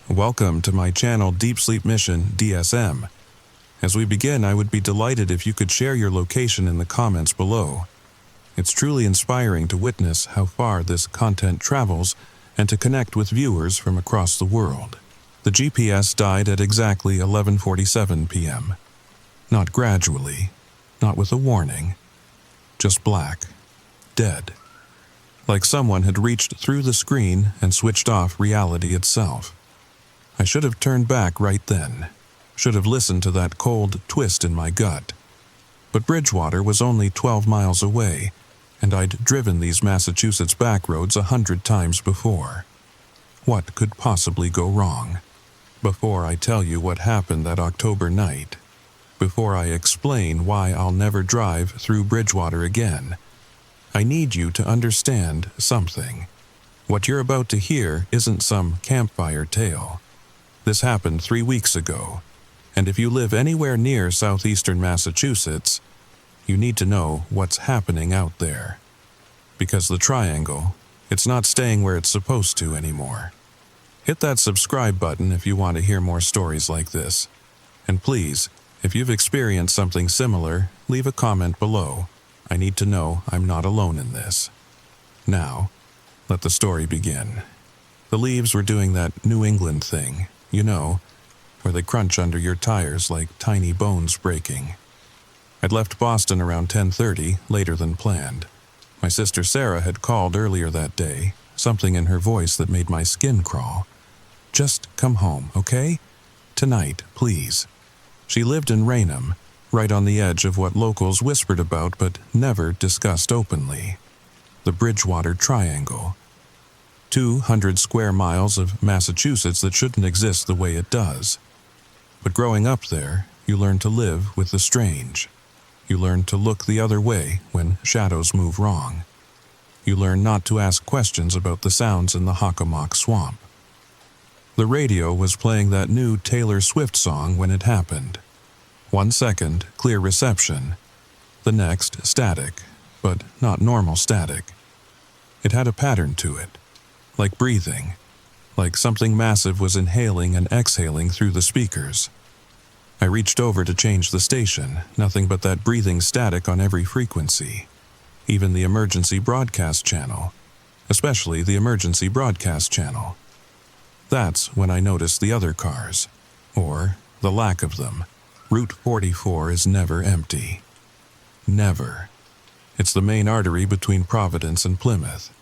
Welcome to my Channel Deep Sleep Mission-DSM. As we begin, I would be delighted if you could share your location in the comments below. It's truly inspiring to witness how far this content travels and to connect with viewers from across the world. The GPS died at exactly 11:47 p.m. Not gradually, not with a warning, just black, dead. Like someone had reached through the screen and switched off reality itself. I should have turned back right then, should have listened to that cold twist in my gut. But Bridgewater was only 12 miles away, and I'd driven these Massachusetts back roads 100 times before. What could possibly go wrong? Before I tell you what happened that October night, before I explain why I'll never drive through Bridgewater again, I need you to understand something. What you're about to hear isn't some campfire tale. This happened 3 weeks ago, and if you live anywhere near southeastern Massachusetts, you need to know what's happening out there. Because the triangle, it's not staying where it's supposed to anymore. Hit that subscribe button if you want to hear more stories like this. And please, if you've experienced something similar, leave a comment below. I need to know I'm not alone in this. Now, let the story begin. The leaves were doing that New England thing, you know, where they crunch under your tires like tiny bones breaking. I'd left Boston around 10:30, later than planned. My sister Sarah had called earlier that day, something in her voice that made my skin crawl. Just come home, okay? Tonight, please. She lived in Raynham, right on the edge of what locals whispered about but never discussed openly. The Bridgewater Triangle. 200 square miles of Massachusetts that shouldn't exist the way it does. But growing up there, you learn to live with the strange. You learn to look the other way when shadows move wrong. You learn not to ask questions about the sounds in the Hockomock Swamp. The radio was playing that new Taylor Swift song when it happened. 1 second, clear reception. The next, static, but not normal static. It had a pattern to it. Like breathing, like something massive was inhaling and exhaling through the speakers. I reached over to change the station, nothing but that breathing static on every frequency, even the emergency broadcast channel, especially the emergency broadcast channel. That's when I noticed the other cars, or the lack of them. Route 44 is never empty. Never. It's the main artery between Providence and Plymouth.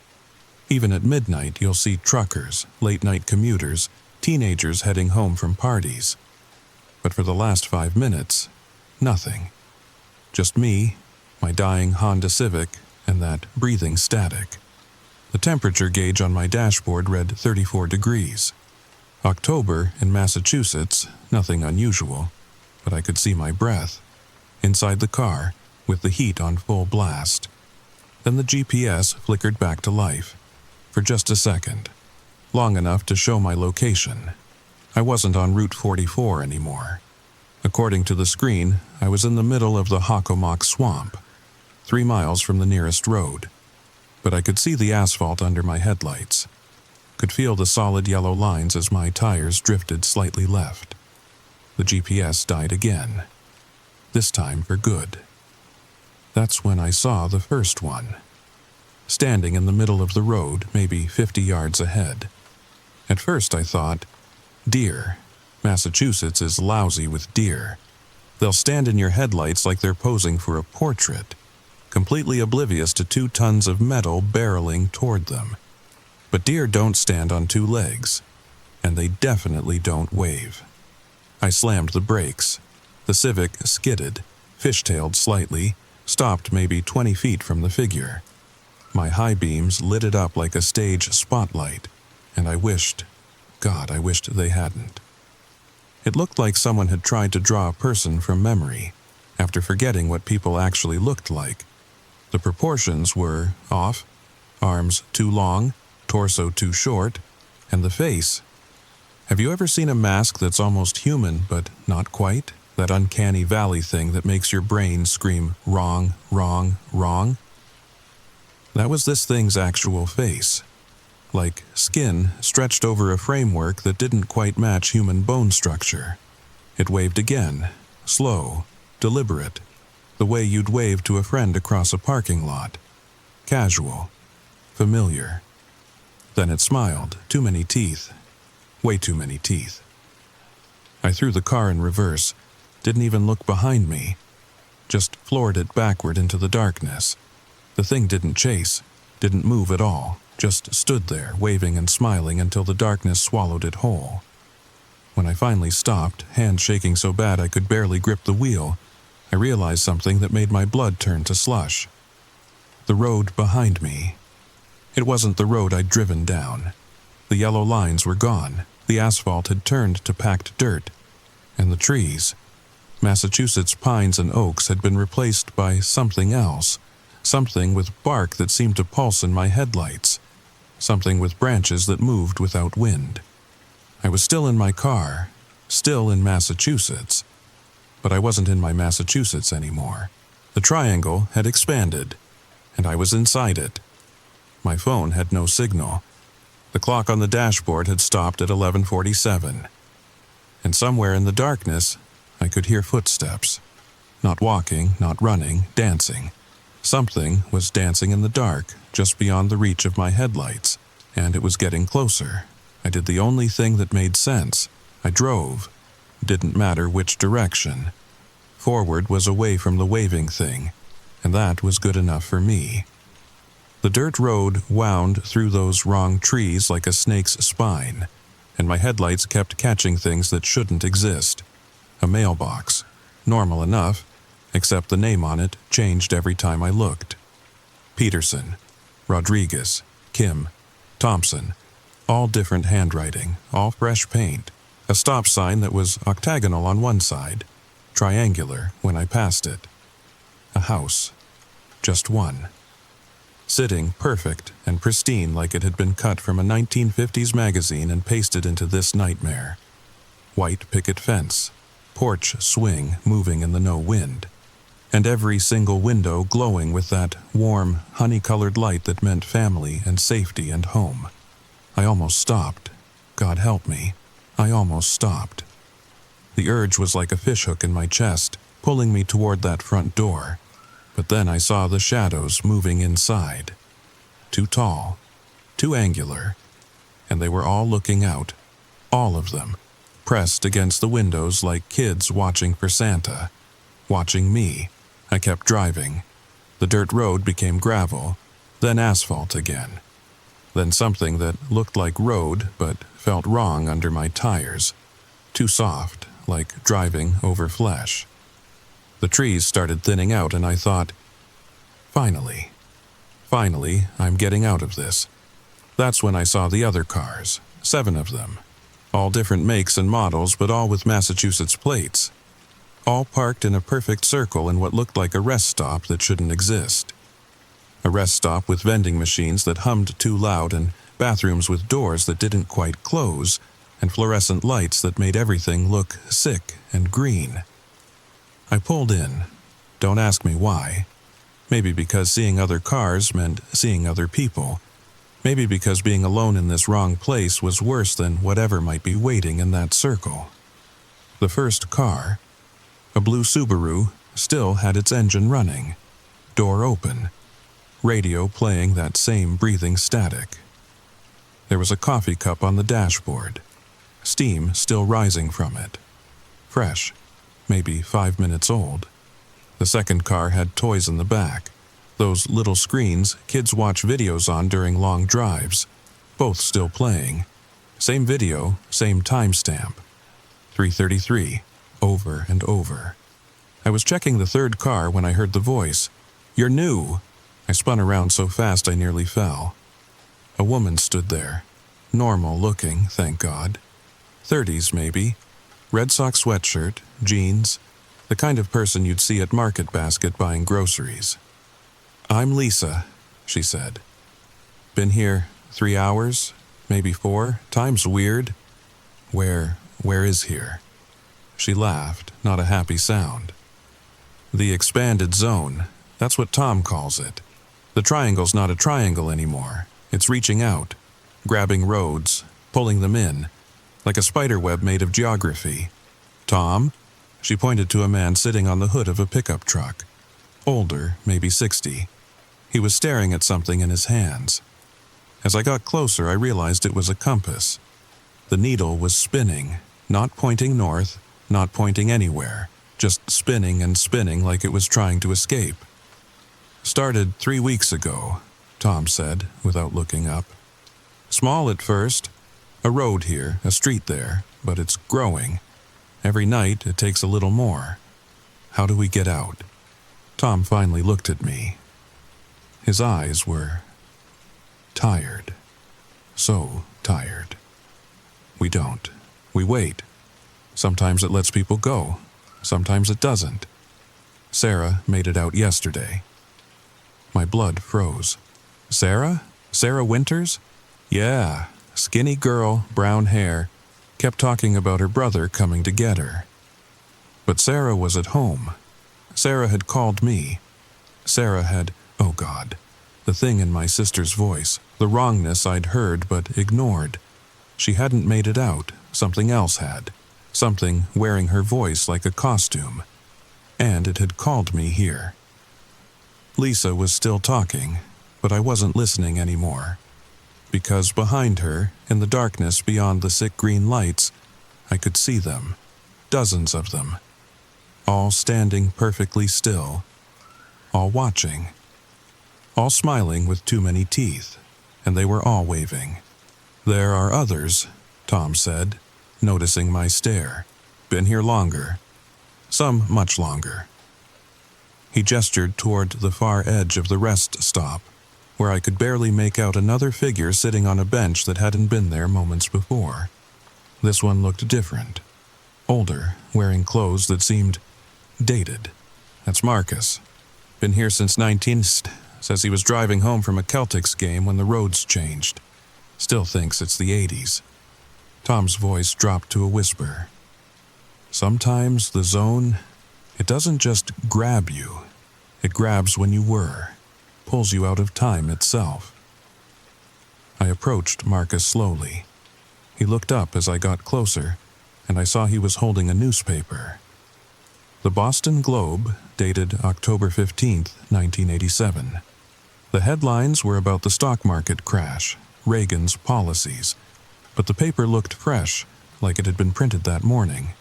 Even at midnight, you'll see truckers, late-night commuters, teenagers heading home from parties. But for the last 5 minutes, nothing. Just me, my dying Honda Civic, and that breathing static. The temperature gauge on my dashboard read 34 degrees. October in Massachusetts, nothing unusual, but I could see my breath. Inside the car, with the heat on full blast. Then the GPS flickered back to life. For just a second, long enough to show my location. I wasn't on Route 44 anymore. According to the screen, I was in the middle of the Hockomock Swamp, 3 miles from the nearest road. But I could see the asphalt under my headlights, could feel the solid yellow lines as my tires drifted slightly left. The GPS died again, this time for good. That's when I saw the first one. Standing in the middle of the road, maybe 50 yards ahead. At first I thought, deer. Massachusetts is lousy with deer. They'll stand in your headlights like they're posing for a portrait, completely oblivious to 2 tons of metal barreling toward them. But deer don't stand on 2 legs, and they definitely don't wave. I slammed the brakes. The Civic skidded, fishtailed slightly, stopped maybe 20 feet from the figure. My high beams lit it up like a stage spotlight, and I wished they hadn't. It looked like someone had tried to draw a person from memory, after forgetting what people actually looked like. The proportions were off, arms too long, torso too short, and the face. Have you ever seen a mask that's almost human but not quite? That uncanny valley thing that makes your brain scream wrong, wrong, wrong? That was this thing's actual face. like skin stretched over a framework that didn't quite match human bone structure. It waved again, slow, deliberate, the way you'd wave to a friend across a parking lot. Casual, familiar. Then it smiled, too many teeth. Way too many teeth. I threw the car in reverse, didn't even look behind me, just floored it backward into the darkness. The thing didn't chase, didn't move at all, just stood there, waving and smiling until the darkness swallowed it whole. When I finally stopped, hands shaking so bad I could barely grip the wheel, I realized something that made my blood turn to slush. The road behind me. It wasn't the road I'd driven down. The yellow lines were gone, the asphalt had turned to packed dirt, and the trees, Massachusetts pines and oaks, had been replaced by something else, something with bark that seemed to pulse in my headlights, something with branches that moved without wind. I was still in my car, still in Massachusetts, but I wasn't in my Massachusetts anymore. The triangle had expanded, and I was inside it. My phone had no signal. The clock on the dashboard had stopped at 11:47. And somewhere in the darkness, I could hear footsteps. Not walking, not running, dancing. Something was dancing in the dark, just beyond the reach of my headlights, and it was getting closer. I did the only thing that made sense. I drove. Didn't matter which direction. Forward was away from the waving thing, and that was good enough for me. The dirt road wound through those wrong trees like a snake's spine, and my headlights kept catching things that shouldn't exist. A mailbox, normal enough, except the name on it changed every time I looked. Peterson, Rodriguez, Kim, Thompson, all different handwriting, all fresh paint. A stop sign that was octagonal on one side, triangular when I passed it. A house, just one. Sitting perfect and pristine like it had been cut from a 1950s magazine and pasted into this nightmare. White picket fence, porch swing moving in the no wind, and every single window glowing with that warm, honey-colored light that meant family and safety and home. I almost stopped. God help me. I almost stopped. The urge was like a fishhook in my chest, pulling me toward that front door. But then I saw the shadows moving inside. Too tall, too angular, and they were all looking out, all of them, pressed against the windows like kids watching for Santa, watching me. I kept driving. The dirt road became gravel, then asphalt again, then something that looked like road but felt wrong under my tires, too soft, like driving over flesh. The trees started thinning out and I thought, finally, I'm getting out of this. That's when I saw the other cars, 7 of them, all different makes and models but all with Massachusetts plates, all parked in a perfect circle in what looked like a rest stop that shouldn't exist. A rest stop with vending machines that hummed too loud and bathrooms with doors that didn't quite close and fluorescent lights that made everything look sick and green. I pulled in. Don't ask me why. Maybe because seeing other cars meant seeing other people. Maybe because being alone in this wrong place was worse than whatever might be waiting in that circle. The first car, a blue Subaru, still had its engine running. Door open. Radio playing that same breathing static. There was a coffee cup on the dashboard. Steam still rising from it. Fresh. Maybe 5 minutes old. The second car had toys in the back. Those little screens kids watch videos on during long drives. Both still playing. Same video, same timestamp. 3:33, over and over. I was checking the third car when I heard the voice. "You're new." I spun around so fast I nearly fell. A woman stood there. Normal looking, thank God. 30s maybe. Red sock sweatshirt, jeans, the kind of person you'd see at Market Basket buying groceries. "I'm Lisa," she said. "Been here 3 hours, maybe 4. Time's weird." Where is here?" She laughed, not a happy sound. "The expanded zone, that's what Tom calls it. The triangle's not a triangle anymore. It's reaching out. grabbing roads, pulling them in, like a spiderweb made of geography. "Tom?" She pointed to a man sitting on the hood of a pickup truck. Older, maybe 60. He was staring at something in his hands. As I got closer, I realized it was a compass. The needle was spinning, not pointing north, not pointing anywhere, just spinning and spinning like it was trying to escape. "Started 3 weeks ago," Tom said, without looking up. "Small at first. A road here, a street there, but it's growing. Every night it takes a little more. How do we get out?" Tom finally looked at me. His eyes were tired. So tired. "We don't. We wait. Sometimes it lets people go. Sometimes it doesn't. Sarah made it out yesterday." My blood froze. "Sarah? Sarah Winters?" "Yeah. Skinny girl, brown hair. Kept talking about her brother coming to get her. But Sarah was at home. Sarah had called me. Sarah had, oh God, the thing in my sister's voice, the wrongness I'd heard but ignored. She hadn't made it out, something else had. Something wearing her voice like a costume. And it had called me here. Lisa was still talking, but I wasn't listening anymore. Because behind her, in the darkness beyond the sick green lights, I could see them. Dozens of them. All standing perfectly still. All watching. All smiling with too many teeth, and they were all waving. "There are others," Tom said, noticing my stare. "Been here longer. Some much longer." He gestured toward the far edge of the rest stop, where I could barely make out another figure sitting on a bench that hadn't been there moments before. This one looked different. Older, wearing clothes that seemed dated. "That's Marcus. Been here since 19... Says he was driving home from a Celtics game when the roads changed. Still thinks it's the 80s. Tom's voice dropped to a whisper. "Sometimes the zone, it doesn't just grab you. It grabs when you were, pulls you out of time itself." I approached Marcus slowly. He looked up as I got closer, and I saw he was holding a newspaper. The Boston Globe, dated October 15th, 1987. The headlines were about the stock market crash, Reagan's policies, but the paper looked fresh, like it had been printed that morning.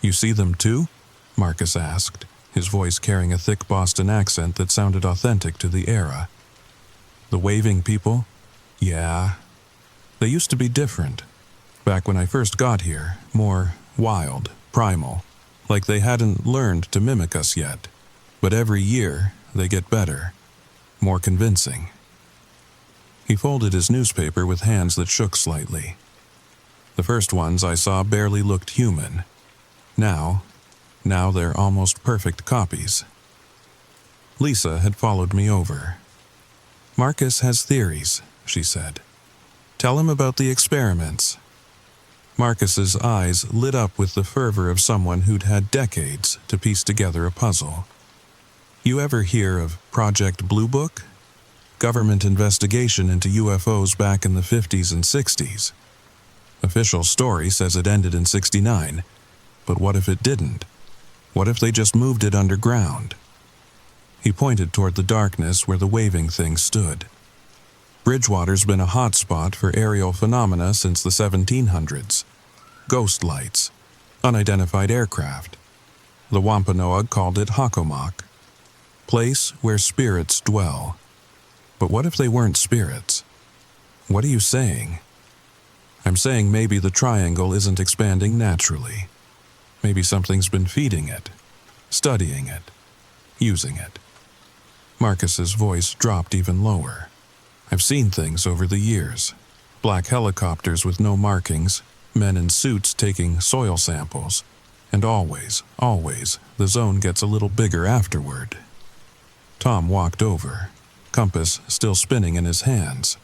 "You see them too?" Marcus asked, his voice carrying a thick Boston accent that sounded authentic to the era. "The waving people? Yeah. They used to be different. Back when I first got here, more wild, primal, like they hadn't learned to mimic us yet. But every year, they get better, more convincing." He folded his newspaper with hands that shook slightly. "The first ones I saw barely looked human. Now they're almost perfect copies." Lisa had followed me over. "Marcus has theories," she said. "Tell him about the experiments." Marcus's eyes lit up with the fervor of someone who'd had decades to piece together a puzzle. "You ever hear of Project Blue Book? Government investigation into UFOs back in the 50s and 60s. Official story says it ended in 69, but what if it didn't? What if they just moved it underground?" He pointed toward the darkness where the waving thing stood. "Bridgewater's been a hot spot for aerial phenomena since the 1700s. Ghost lights, unidentified aircraft. The Wampanoag called it Hockomock. Place where spirits dwell. But what if they weren't spirits? What are you saying?" "I'm saying maybe the triangle isn't expanding naturally. Maybe something's been feeding it, studying it, using it." Marcus's voice dropped even lower. "I've seen things over the years. Black helicopters with no markings, men in suits taking soil samples, and always, the zone gets a little bigger afterward." Tom walked over, compass still spinning in his hands.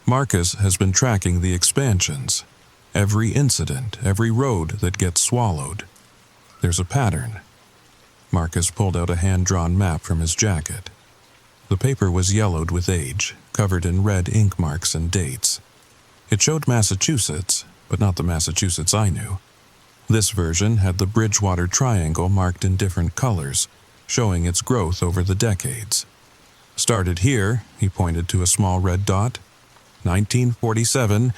"Marcus has been tracking the expansions. Every incident, every road that gets swallowed. There's a pattern." Marcus pulled out a hand-drawn map from his jacket. The paper was yellowed with age, covered in red ink marks and dates. It showed Massachusetts, but not the Massachusetts I knew. This version had the Bridgewater Triangle marked in different colors, showing its growth over the decades. Started here, he pointed to a small red dot. 1947,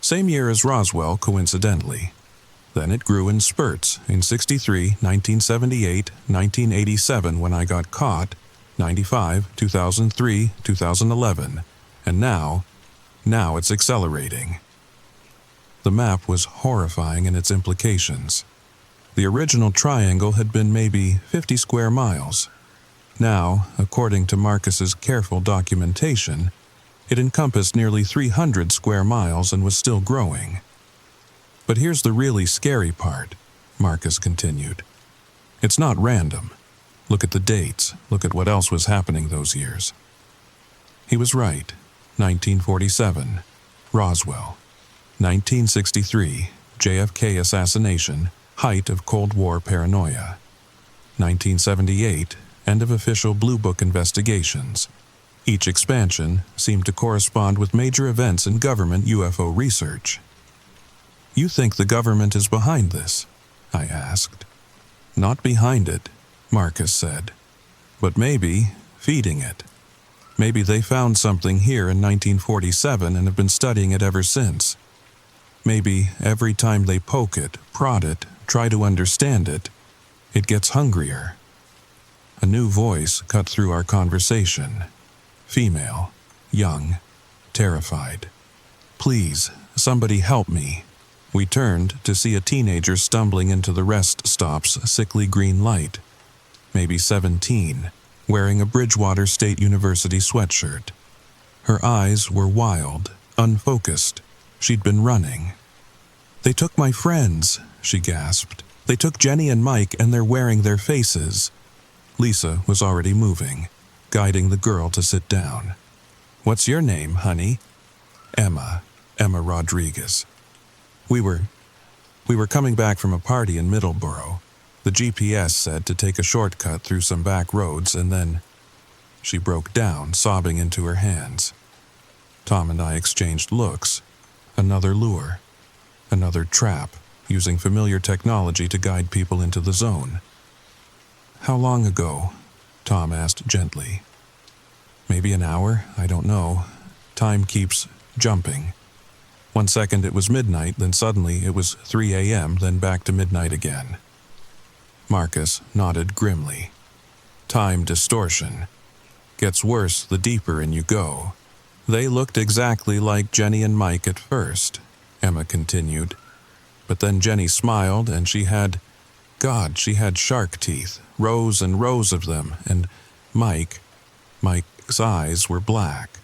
same year as Roswell, coincidentally. Then it grew in spurts in 63, 1978, 1987 when I got caught, 95, 2003, 2011, and now it's accelerating. The map was horrifying in its implications. The original triangle had been maybe 50 square miles. Now, according to Marcus's careful documentation, it encompassed nearly 300 square miles and was still growing. But here's the really scary part, Marcus continued. It's not random. Look at the dates. Look at what else was happening those years. He was right. 1947, Roswell. 1963, JFK assassination, height of Cold War paranoia. 1978, end of official Blue Book investigations. Each expansion seemed to correspond with major events in government UFO research. You think the government is behind this? I asked. Not behind it, Marcus said, but maybe feeding it. Maybe they found something here in 1947 and have been studying it ever since. Maybe every time they poke it, prod it, try to understand it, it gets hungrier. A new voice cut through our conversation. Female, young, terrified. Please, somebody help me. We turned to see a teenager stumbling into the rest stop's sickly green light. Maybe 17, wearing a Bridgewater State University sweatshirt. Her eyes were wild, unfocused. She'd been running. They took my friends, she gasped. They took Jenny and Mike and they're wearing their faces. Lisa was already moving, guiding the girl to sit down. What's your name, honey? Emma Rodriguez. We were coming back from a party in Middleborough. The GPS said to take a shortcut through some back roads and then... She broke down, sobbing into her hands. Tom and I exchanged looks. Another lure. Another trap, using familiar technology to guide people into the zone. How long ago? Tom asked gently. Maybe an hour, I don't know. Time keeps jumping. 1 second it was midnight, then suddenly it was 3 a.m., then back to midnight again. Marcus nodded grimly. Time distortion. Gets worse the deeper in you go. They looked exactly like Jenny and Mike at first, Emma continued. But then Jenny smiled and she had shark teeth, rows and rows of them, and Mike's eyes were black.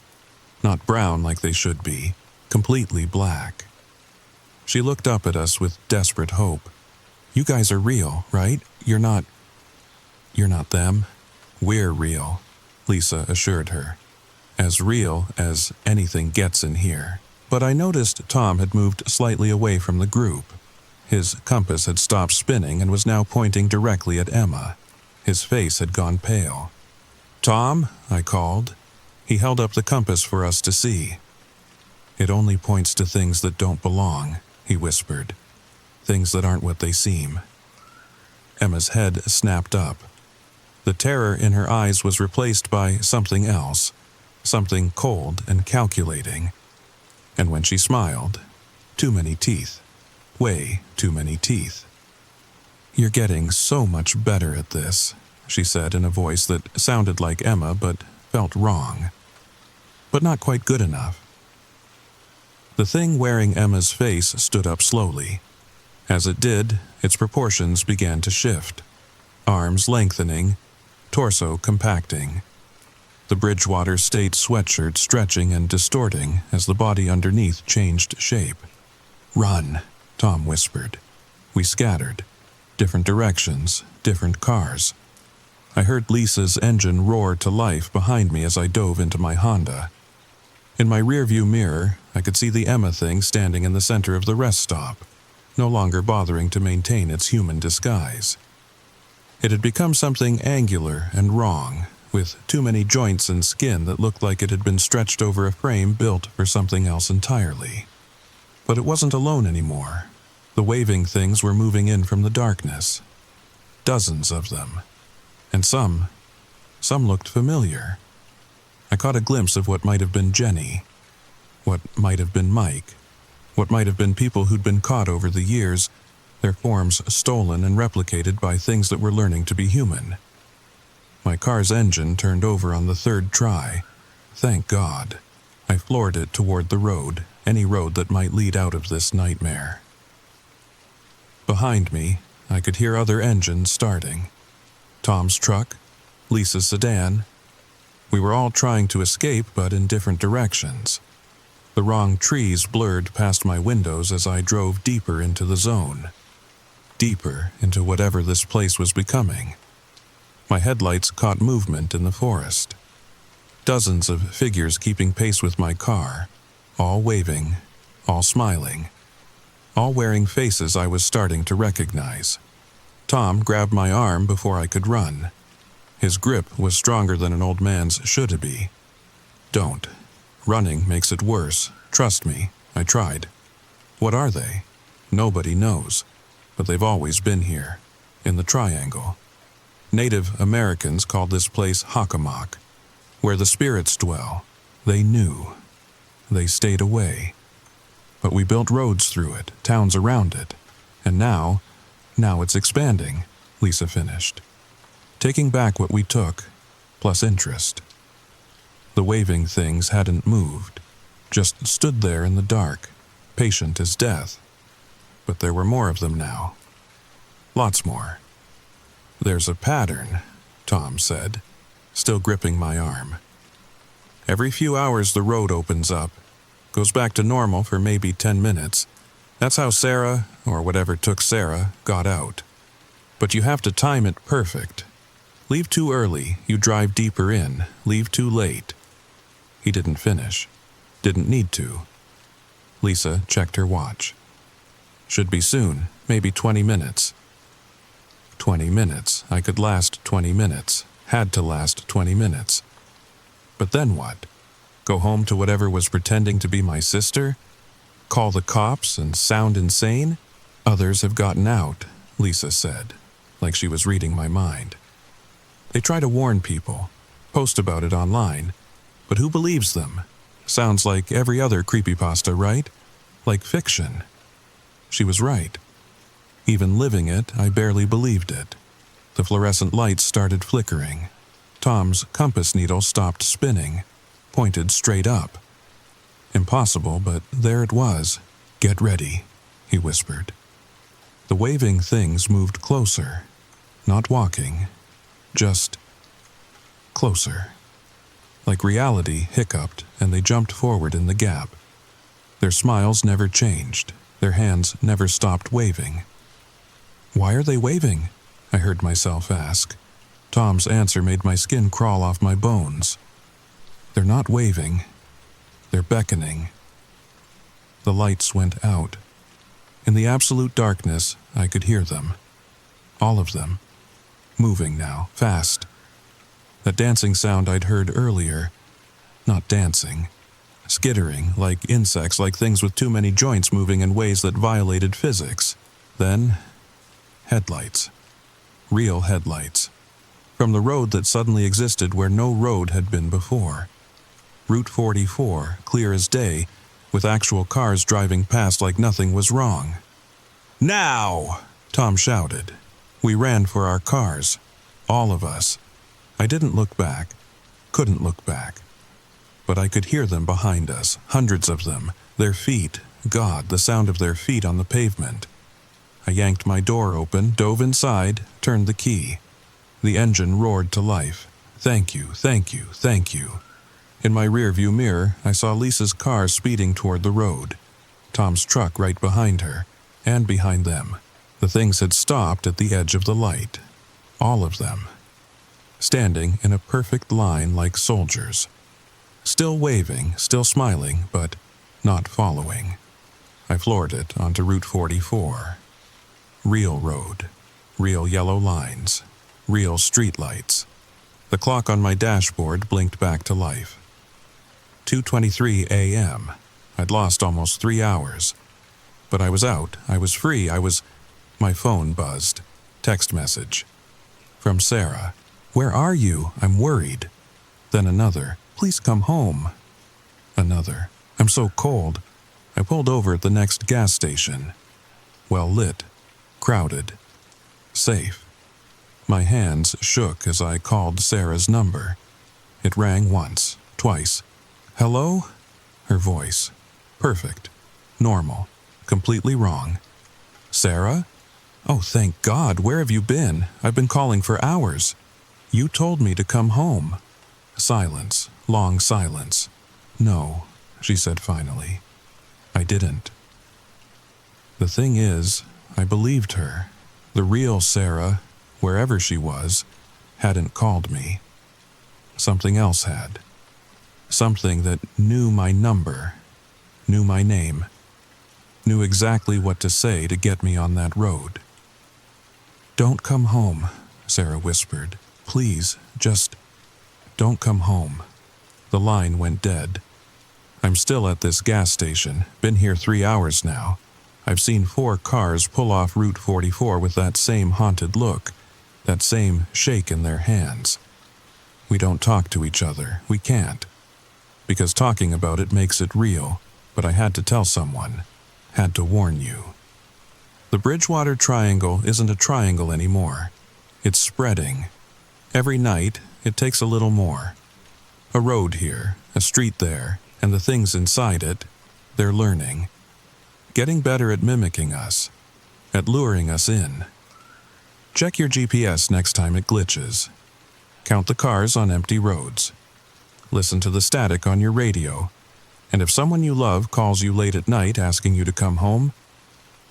Not brown like they should be, completely black. She looked up at us with desperate hope. You guys are real, right? You're not them? We're real, Lisa assured her. As real as anything gets in here. But I noticed Tom had moved slightly away from the group. His compass had stopped spinning and was now pointing directly at Emma. His face had gone pale. Tom, I called. He held up the compass for us to see. It only points to things that don't belong, he whispered. Things that aren't what they seem. Emma's head snapped up. The terror in her eyes was replaced by something else, something cold and calculating. And when she smiled, too many teeth. Way too many teeth. You're getting so much better at this, she said in a voice that sounded like Emma but felt wrong. But not quite good enough. The thing wearing Emma's face stood up slowly. As it did, its proportions began to shift. Arms lengthening, torso compacting. The Bridgewater State sweatshirt stretching and distorting as the body underneath changed shape. Run, Tom whispered. We scattered. Different directions, different cars. I heard Lisa's engine roar to life behind me as I dove into my Honda. In my rearview mirror, I could see the Emma thing standing in the center of the rest stop, no longer bothering to maintain its human disguise. It had become something angular and wrong, with too many joints and skin that looked like it had been stretched over a frame built for something else entirely. But it wasn't alone anymore. The waving things were moving in from the darkness. Dozens of them. And some looked familiar. I caught a glimpse of what might have been Jenny, what might have been Mike, what might have been people who'd been caught over the years, their forms stolen and replicated by things that were learning to be human. My car's engine turned over on the third try. Thank God. I floored it toward the road, any road that might lead out of this nightmare. Behind me, I could hear other engines starting. Tom's truck, Lisa's sedan. We were all trying to escape, but in different directions. The wrong trees blurred past my windows as I drove deeper into the zone. Deeper into whatever this place was becoming. My headlights caught movement in the forest. Dozens of figures keeping pace with my car, all waving, all smiling, all wearing faces I was starting to recognize. Tom grabbed my arm before I could run. His grip was stronger than an old man's should be. Don't. Running makes it worse. Trust me, I tried. What are they? Nobody knows, but they've always been here, in the triangle. Native Americans called this place Hockomock, where the spirits dwell. They knew. They stayed away. But we built roads through it, towns around it, and now it's expanding, Lisa finished, taking back what we took, plus interest. The waving things hadn't moved, just stood there in the dark, patient as death. But there were more of them now. Lots more. There's a pattern, Tom said, still gripping my arm. Every few hours the road opens up, goes back to normal for maybe 10 minutes. That's how Sarah, or whatever took Sarah, got out. But you have to time it perfect. Leave too early, you drive deeper in. Leave too late. He didn't finish. Didn't need to. Lisa checked her watch. Should be soon, maybe 20 minutes. 20 minutes. I could last 20 minutes. Had to last 20 minutes. But then what? Go home to whatever was pretending to be my sister? Call the cops and sound insane? Others have gotten out, Lisa said, like she was reading my mind. They try to warn people, post about it online, but who believes them? Sounds like every other creepypasta, right? Like fiction. She was right. Even living it, I barely believed it. The fluorescent lights started flickering. Tom's compass needle stopped spinning, pointed straight up. Impossible, but there it was. Get ready, he whispered. The waving things moved closer, not walking, just closer. Like reality hiccuped and they jumped forward in the gap. Their smiles never changed, their hands never stopped waving. Why are they waving? I heard myself ask. Tom's answer made my skin crawl off my bones. They're not waving. They're beckoning. The lights went out. In the absolute darkness, I could hear them. All of them. Moving now, fast. That dancing sound I'd heard earlier. Not dancing. Skittering, like insects, like things with too many joints moving in ways that violated physics. Then, headlights. Real headlights. From the road that suddenly existed where no road had been before. Route 44, clear as day, with actual cars driving past like nothing was wrong. Now! Tom shouted. We ran for our cars. All of us. I didn't look back. Couldn't look back. But I could hear them behind us, hundreds of them, their feet, God, the sound of their feet on the pavement. I yanked my door open, dove inside, turned the key. The engine roared to life. Thank you, thank you, thank you. In my rearview mirror, I saw Lisa's car speeding toward the road. Tom's truck right behind her, and behind them. The things had stopped at the edge of the light. All of them. Standing in a perfect line like soldiers. Still waving, still smiling, but not following. I floored it onto Route 44. Real road. Real yellow lines. Real streetlights. The clock on my dashboard blinked back to life. 2:23 a.m. I'd lost almost 3 hours. But I was out. I was free. My phone buzzed. Text message. From Sarah. "Where are you? I'm worried." Then another. "Please come home." Another. "I'm so cold." I pulled over at the next gas station. Well lit. Crowded. Safe. My hands shook as I called Sarah's number. It rang once, twice. "Hello?" Her voice. Perfect. Normal. Completely wrong. "Sarah? Oh, thank God. Where have you been? I've been calling for hours. You told me to come home." Silence. Long silence. "No," she said finally. "I didn't." The thing is, I believed her. The real Sarah, wherever she was, hadn't called me. Something else had. Something that knew my number, knew my name, knew exactly what to say to get me on that road. "Don't come home," Sarah whispered. "Please, just don't come home." The line went dead. I'm still at this gas station, been here 3 hours now. I've seen 4 cars pull off Route 44 with that same haunted look, that same shake in their hands. We don't talk to each other. We can't. Because talking about it makes it real, but I had to tell someone. Had to warn you. The Bridgewater Triangle isn't a triangle anymore. It's spreading. Every night, it takes a little more. A road here, a street there, and the things inside it, they're learning. Getting better at mimicking us, at luring us in. Check your GPS next time it glitches. Count the cars on empty roads. Listen to the static on your radio. And if someone you love calls you late at night asking you to come home,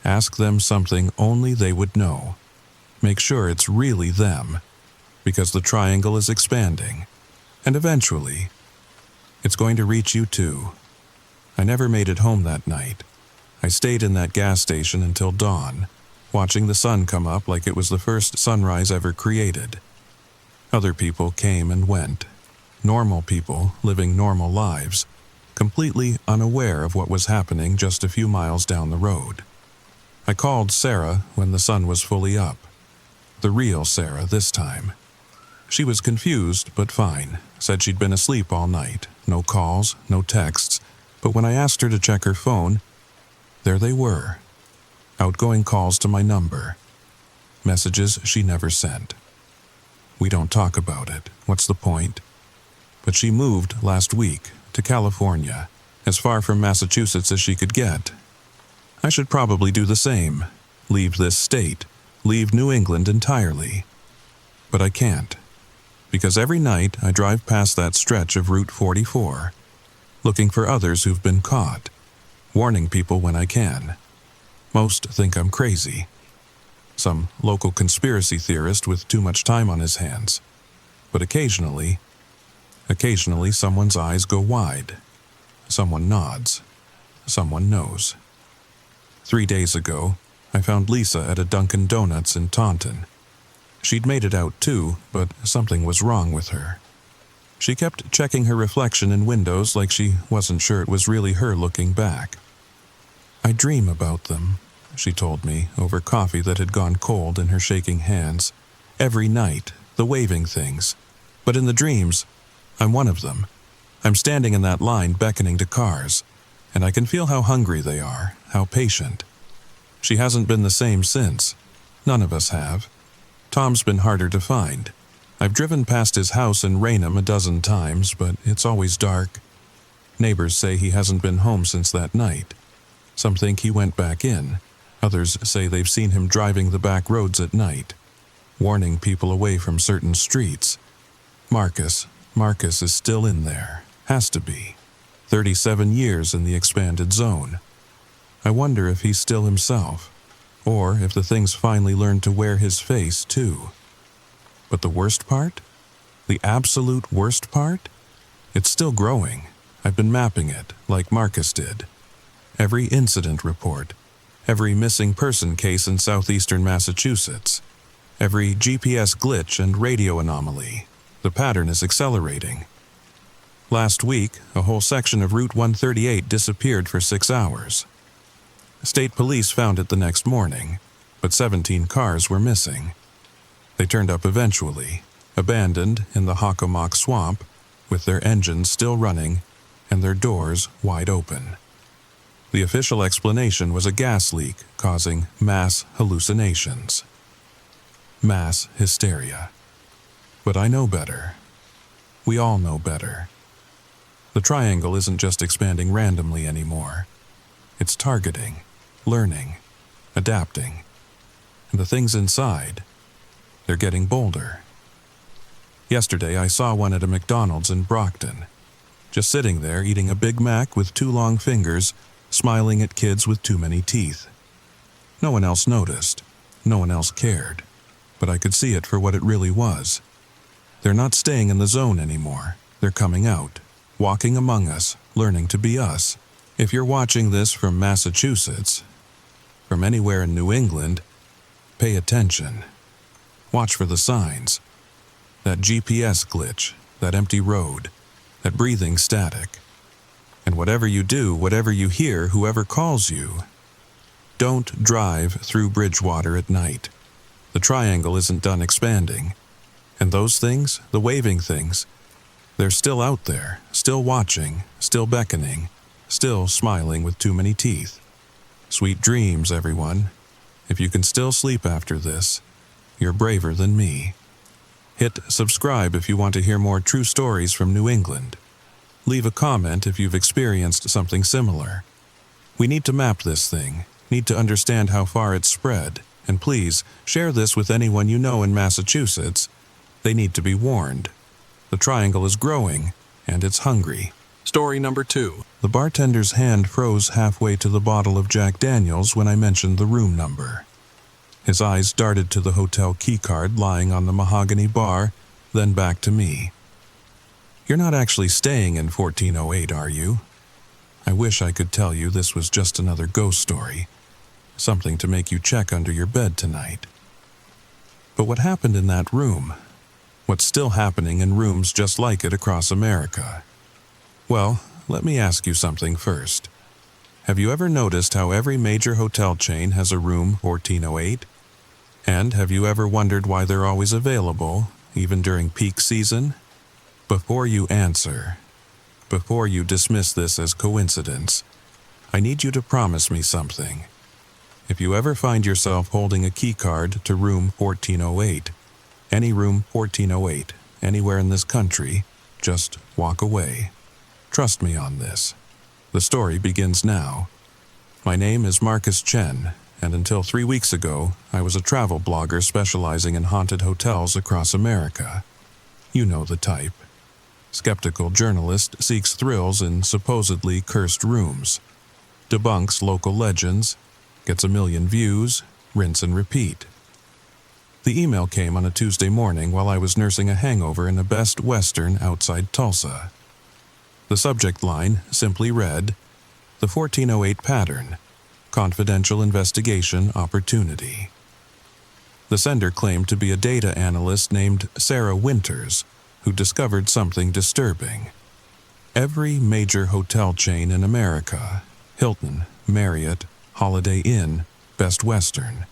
ask them something only they would know. Make sure it's really them, because the triangle is expanding. And eventually, it's going to reach you too. I never made it home that night. I stayed in that gas station until dawn, watching the sun come up like it was the first sunrise ever created. Other people came and went. Normal people living normal lives, completely unaware of what was happening just a few miles down the road. I called Sarah when the sun was fully up. The real Sarah this time. She was confused but fine, said she'd been asleep all night, no calls, no texts, but when I asked her to check her phone, there they were. Outgoing calls to my number. Messages she never sent. We don't talk about it. What's the point? But she moved last week to California, as far from Massachusetts as she could get. I should probably do the same. Leave this state. Leave New England entirely. But I can't. Because every night I drive past that stretch of Route 44, looking for others who've been caught, warning people when I can. Most think I'm crazy. Some local conspiracy theorist with too much time on his hands. But occasionally someone's eyes go wide. Someone nods. Someone knows. 3 days ago, I found Lisa at a Dunkin' Donuts in Taunton. She'd made it out too, but something was wrong with her. She kept checking her reflection in windows like she wasn't sure it was really her looking back. "I dream about them," she told me over coffee that had gone cold in her shaking hands. "Every night, the waving things. But in the dreams, I'm one of them. I'm standing in that line beckoning to cars, and I can feel how hungry they are, how patient. She hasn't been the same since. None of us have. Tom's been harder to find. I've driven past his house in Raynham a dozen times, but it's always dark. Neighbors say he hasn't been home since that night. Some think he went back in. Others say they've seen him driving the back roads at night, warning people away from certain streets. Marcus is still in there. Has to be. 37 years in the expanded zone. I wonder if he's still himself, or if the things finally learned to wear his face too. But the worst part? The absolute worst part? It's still growing. I've been mapping it, like Marcus did. Every incident report, every missing person case in southeastern Massachusetts, every GPS glitch and radio anomaly, The pattern is accelerating. Last week, a whole section of Route 138 disappeared for 6 hours. State police found it the next morning, but 17 cars were missing. They turned up eventually, abandoned in the Hockomock Swamp, with their engines still running and their doors wide open. The official explanation was a gas leak causing mass hallucinations. Mass hysteria. But I know better. We all know better. The triangle isn't just expanding randomly anymore. It's targeting, learning, adapting. And the things inside, they're getting bolder. Yesterday I saw one at a McDonald's in Brockton, just sitting there eating a Big Mac with 2 long fingers, smiling at kids with too many teeth. No one else noticed. No one else cared. But I could see it for what it really was. They're not staying in the zone anymore. They're coming out, walking among us, learning to be us. If you're watching this from Massachusetts, from anywhere in New England, pay attention. Watch for the signs. That GPS glitch, that empty road, that breathing static. And whatever you do, whatever you hear, whoever calls you, don't drive through Bridgewater at night. The triangle isn't done expanding. And those things, the waving things, they're still out there, still watching, still beckoning, still smiling with too many teeth. Sweet dreams, everyone. If you can still sleep after this, you're braver than me. Hit subscribe if you want to hear more true stories from New England. Leave a comment if you've experienced something similar. We need to map this thing, need to understand how far it's spread, and please share this with anyone you know in Massachusetts. They need to be warned. The triangle is growing, and it's hungry. Story number 2. The bartender's hand froze halfway to the bottle of Jack Daniels when I mentioned the room number. His eyes darted to the hotel keycard lying on the mahogany bar, then back to me. You're not actually staying in 1408, are you? I wish I could tell you this was just another ghost story, something to make you check under your bed tonight. But what happened in that room? What's still happening in rooms just like it across America? Well, let me ask you something first. Have you ever noticed how every major hotel chain has a room 1408? And have you ever wondered why they're always available, even during peak season? Before you answer, before you dismiss this as coincidence, I need you to promise me something. If you ever find yourself holding a key card to room 1408, any room 1408, anywhere in this country, just walk away. Trust me on this. The story begins now. My name is Marcus Chen, and until 3 weeks ago, I was a travel blogger specializing in haunted hotels across America. You know the type. Skeptical journalist seeks thrills in supposedly cursed rooms, debunks local legends, gets 1 million views, rinse and repeat. The email came on a Tuesday morning while I was nursing a hangover in a Best Western outside Tulsa. The subject line simply read, "The 1408 Pattern, Confidential Investigation Opportunity." The sender claimed to be a data analyst named Sarah Winters, who discovered something disturbing. Every major hotel chain in America, Hilton, Marriott, Holiday Inn, Best Western,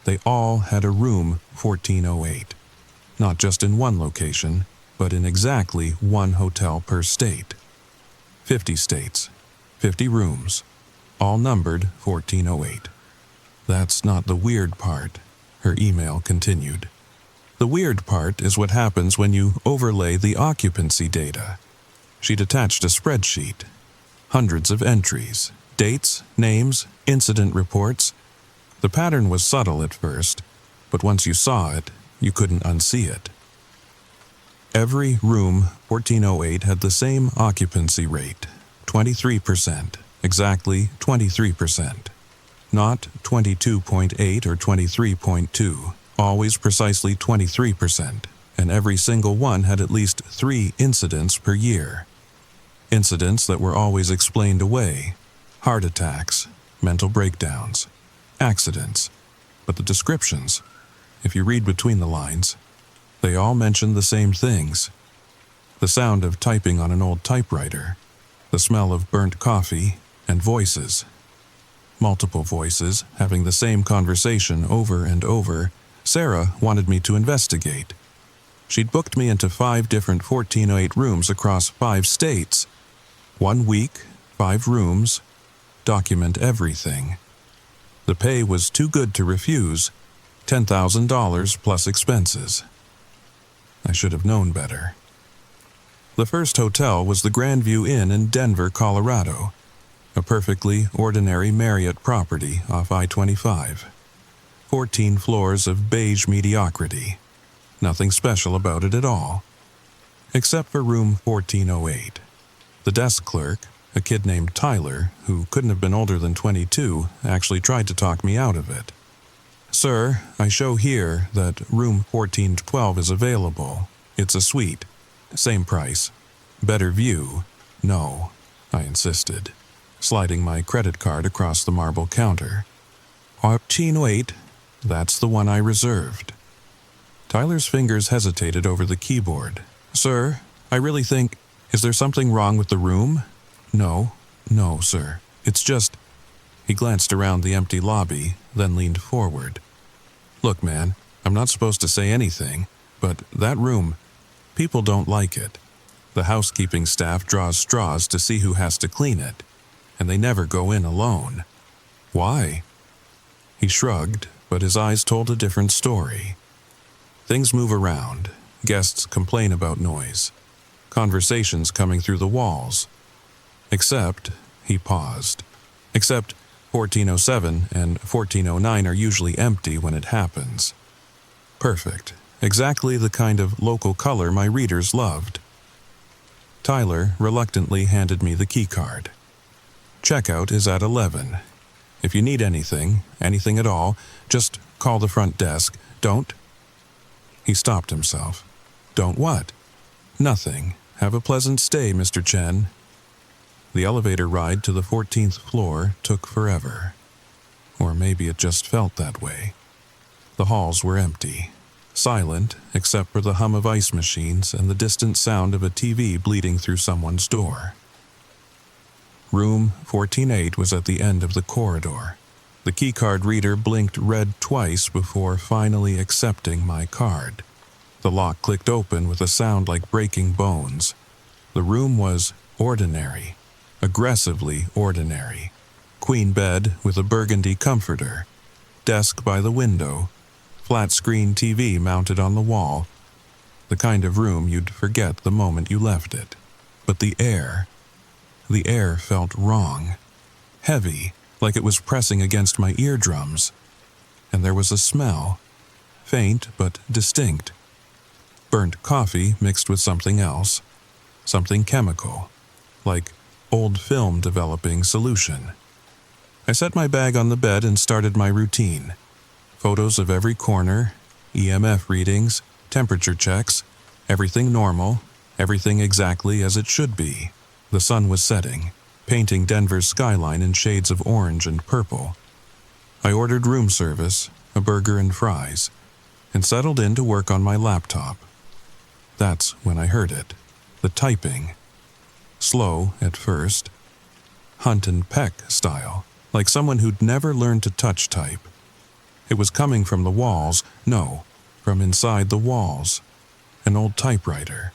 they all had a room 1408. Not just in one location, but in exactly one hotel per state. 50 states, 50 rooms, all numbered 1408. That's not the weird part, her email continued. The weird part is what happens when you overlay the occupancy data. She'd attached a spreadsheet. Hundreds of entries, dates, names, incident reports. The pattern was subtle at first, but once you saw it, you couldn't unsee it. Every room 1408 had the same occupancy rate, 23%, exactly 23%. Not 22.8 or 23.2. Always precisely 23%, and every single one had at least 3 incidents per year. Incidents that were always explained away. Heart attacks, mental breakdowns, accidents. But the descriptions, if you read between the lines, They all mentioned the same things. The sound of typing on an old typewriter, the smell of burnt coffee, and voices. Multiple voices having the same conversation over and over. Sarah wanted me to investigate. She'd booked me into 5 different 1408 rooms across 5 states. 1 week, 5 rooms, document everything. The pay was too good to refuse, $10,000 plus expenses. I should have known better. The first hotel was the Grandview Inn in Denver, Colorado, a perfectly ordinary Marriott property off I-25. 14 floors of beige mediocrity. Nothing special about it at all. Except for room 1408. The desk clerk, a kid named Tyler, who couldn't have been older than 22, actually tried to talk me out of it. "Sir, I show here that room 1412 is available. It's a suite. Same price. Better view." "No," I insisted, sliding my credit card across the marble counter. 1408, that's the one I reserved. Tyler's fingers hesitated over the keyboard. "Sir, I really think, is there something wrong with the room?" No, sir. It's just..." He glanced around the empty lobby, then leaned forward. "Look, man, I'm not supposed to say anything, but that room, people don't like it. The housekeeping staff draws straws to see who has to clean it, and they never go in alone." "Why?" He shrugged, but his eyes told a different story. "Things move around. Guests complain about noise. Conversations coming through the walls. Except," he paused, "except 1407 and 1409 are usually empty when it happens." Perfect. Exactly the kind of local color my readers loved. Tyler reluctantly handed me the keycard. "Checkout is at 11. If you need anything at all, just call the front desk. Don't..." He stopped himself. "Don't what?" "Nothing. Have a pleasant stay, Mr. Chen." The elevator ride to the 14th floor took forever. Or maybe it just felt that way. The halls were empty, silent except for the hum of ice machines and the distant sound of a TV bleeding through someone's door. Room 1408 was at the end of the corridor. The keycard reader blinked red twice before finally accepting my card. The lock clicked open with a sound like breaking bones. The room was ordinary. Aggressively ordinary. Queen bed with a burgundy comforter. Desk by the window. Flat-screen TV mounted on the wall. The kind of room you'd forget the moment you left it. But the air felt wrong. Heavy, like it was pressing against my eardrums. And there was a smell. Faint but distinct. Burnt coffee mixed with something else. Something chemical. Like old film developing solution. I set my bag on the bed and started my routine. Photos of every corner, EMF readings, temperature checks, everything normal, everything exactly as it should be. The sun was setting, painting Denver's skyline in shades of orange and purple. I ordered room service, a burger and fries, and settled in to work on my laptop. That's when I heard it, the typing. Slow at first, hunt and peck style, like someone who'd never learned to touch type. It was coming from the walls, no, from inside the walls. An old typewriter,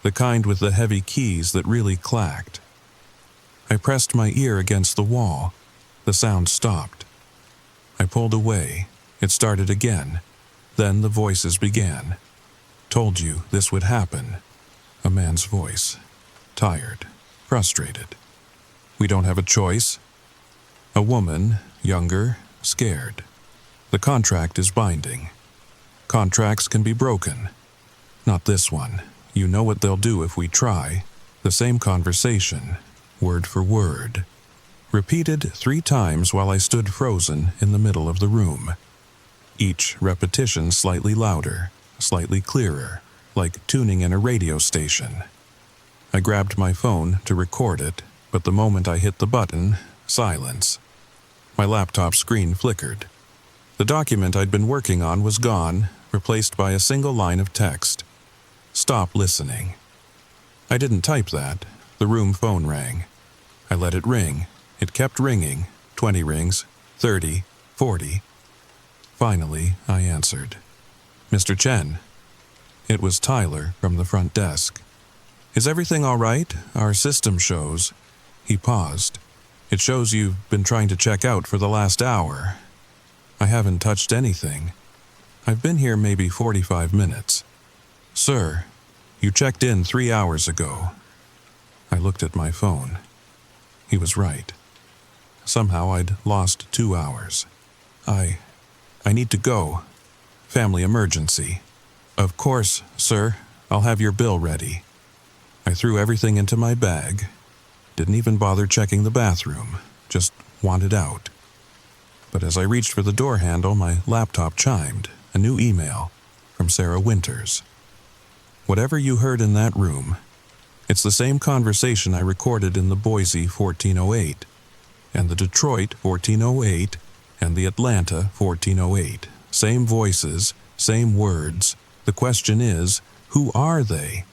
the kind with the heavy keys that really clacked. I pressed my ear against the wall. The sound stopped. I pulled away. It started again. Then the voices began. "Told you this would happen." A man's voice. Tired. Frustrated. "We don't have a choice." A woman, younger, scared. "The contract is binding. Contracts can be broken. Not this one. You know what they'll do if we try." The same conversation, word for word. Repeated 3 times while I stood frozen in the middle of the room. Each repetition slightly louder, slightly clearer, like tuning in a radio station. I grabbed my phone to record it, but the moment I hit the button, silence. My laptop screen flickered. The document I'd been working on was gone, replaced by a single line of text. Stop listening. I didn't type that. The room phone rang. I let it ring. It kept ringing. 20 rings, 30, 40. Finally, I answered. Mr. Chen. It was Tyler from the front desk. Is everything all right? Our system shows. He paused. It shows you've been trying to check out for the last hour. I haven't touched anything. I've been here maybe 45 minutes. Sir, you checked in 3 hours ago. I looked at my phone. He was right. Somehow I'd lost 2 hours. I need to go. Family emergency. Of course, sir. I'll have your bill ready. I threw everything into my bag. Didn't even bother checking the bathroom. Just wanted out. But as I reached for the door handle, my laptop chimed. A new email from Sarah Winters. Whatever you heard in that room, it's the same conversation I recorded in the Boise 1408, and the Detroit 1408, and the Atlanta 1408. Same voices, same words. The question is, who are they?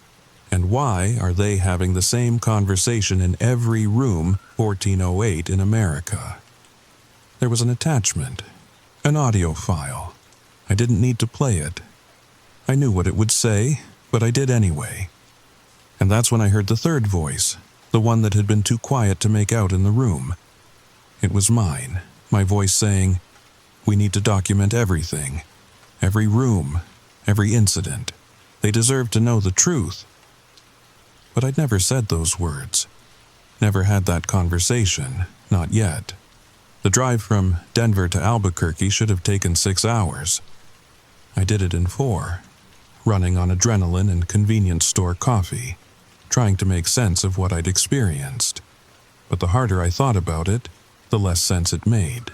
And why are they having the same conversation in every room 1408 in America? There was an attachment, an audio file. I didn't need to play it. I knew what it would say, but I did anyway. And that's when I heard the third voice, the one that had been too quiet to make out in the room. It was mine, my voice saying, "We need to document everything, every room, every incident. They deserve to know the truth." But I'd never said those words. Never had that conversation, not yet. The drive from Denver to Albuquerque should have taken 6 hours. I did it in 4, running on adrenaline and convenience store coffee, trying to make sense of what I'd experienced. But the harder I thought about it, the less sense it made.